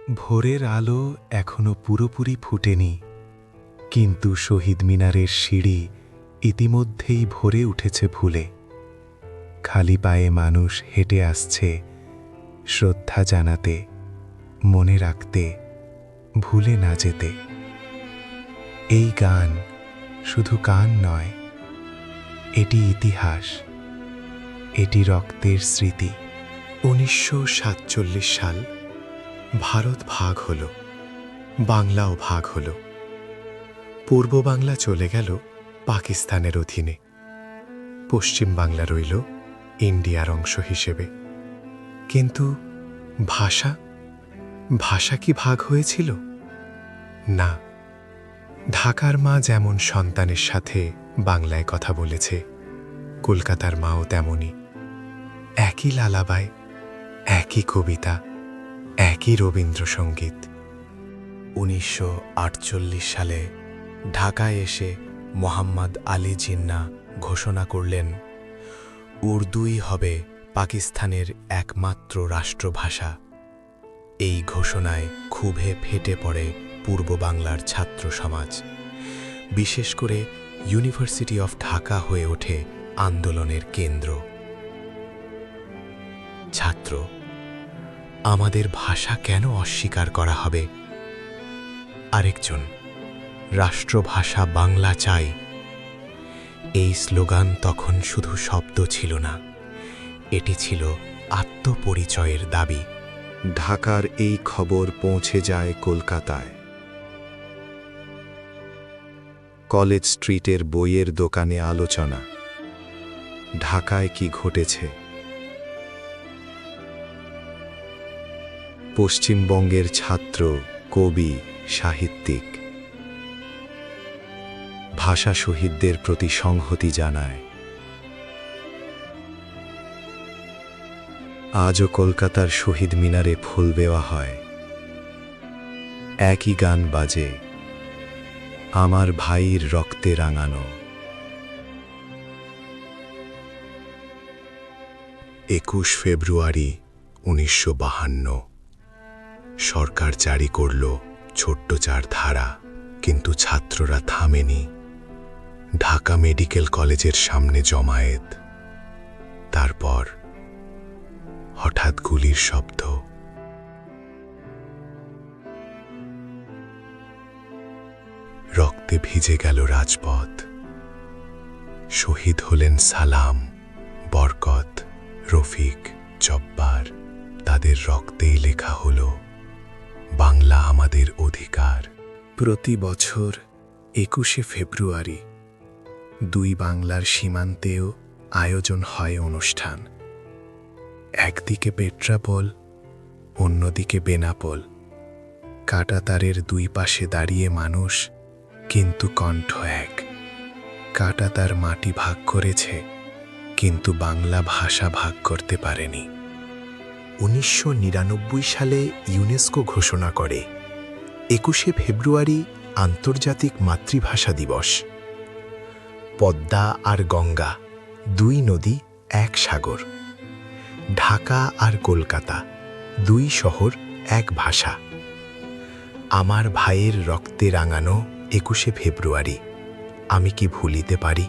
ভোরের আলো এখনো পুরোপুরি ফুটেনি, কিন্তু শহীদ মিনারের সিঁড়ি ইতিমধ্যেই ভরে উঠেছে ফুলে। খালি পায়ে মানুষ হেঁটে আসছে, শ্রদ্ধা জানাতে, মনে রাখতে, ভুলে না যেতে। এই গান শুধু গান নয়, এটি ইতিহাস, এটি রক্তের স্মৃতি। 1947 সাল ভারত ভাগ হল, বাংলাও ভাগ হল। পূর্ব বাংলা চলে গেল পাকিস্তানের অধীনে, পশ্চিম বাংলা রইল ইন্ডিয়ার অংশ হিসেবে। কিন্তু ভাষা ভাষা কি ভাগ হয়েছিল? না। ঢাকার মা যেমন সন্তানের সাথে বাংলায় কথা বলেছে, কলকাতার মাও তেমনি। একই লালাবাই, একই কবিতা, একই রবীন্দ্রসঙ্গীত। 1948 সালে ঢাকায় এসে মোহাম্মদ আলী জিন্নাহ ঘোষণা করলেন, উর্দুই হবে পাকিস্তানের একমাত্র রাষ্ট্রভাষা। এই ঘোষণায় ক্ষোভে ফেটে পড়ে পূর্ব বাংলার ছাত্র সমাজ। বিশেষ করে ইউনিভার্সিটি অফ ঢাকা হয়ে ওঠে আন্দোলনের কেন্দ্র। ছাত্র: আমাদের ভাষা কেন অস্বীকার করা হবে? আরেকজন: রাষ্ট্রভাষা বাংলা চাই। এই স্লোগান তখন শুধু শব্দ ছিল না, এটি ছিল আত্মপরিচয়ের দাবি। ঢাকার এই খবর পৌঁছে যায় কলকাতায়। কলেজ স্ট্রিটের বইয়ের দোকানে আলোচনা, ঢাকায় কি ঘটেছে। পশ্চিমবঙ্গের ছাত্র, কবি, সাহিত্যিক ভাষা শহীদদের প্রতি সংহতি জানায়। আজও কলকাতার শহীদ মিনারে ফুল দেওয়া হয়, একই গান বাজে, আমার ভাইয়ের রক্তে রাঙানো। 21 ফেব্রুয়ারি 1952 সরকার জারি করল ছোট্ট 4 ধারা, কিন্তু ছাত্ররা থামেনি। ঢাকা মেডিকেল কলেজের সামনে জমায়েত। তারপর হঠাৎ গুলির শব্দ। রক্তে ভিজে গেল রাজপথ। শহীদ হলেন সালাম, বরকত, রফিক, জব্বার। তাদের রক্তেই লেখা হলো বাংলা আমাদের অধিকার। প্রতি বছর 21শে ফেব্রুয়ারি 2 বাংলার সীমান্তেও আয়োজন হয় অনুষ্ঠান। একদিকে পেট্রাপোল, অন্যদিকে বেনাপোল। কাঁটাতারের 2 পাশে দাঁড়িয়ে মানুষ, কিন্তু কণ্ঠ এক। কাঁটাতার মাটি ভাগ করেছে, কিন্তু বাংলা ভাষা ভাগ করতে পারেনি। 1999 সালে ইউনেস্কো ঘোষণা করে 21শে ফেব্রুয়ারি আন্তর্জাতিক মাতৃভাষা দিবস। পদ্মা আর গঙ্গা, 2 নদী, 1 সাগর। ঢাকা আর কলকাতা, 2 শহর, 1 ভাষা। আমার ভাইয়ের রক্তে রাঙানো 21শে ফেব্রুয়ারি আমি কি ভুলিতে পারি?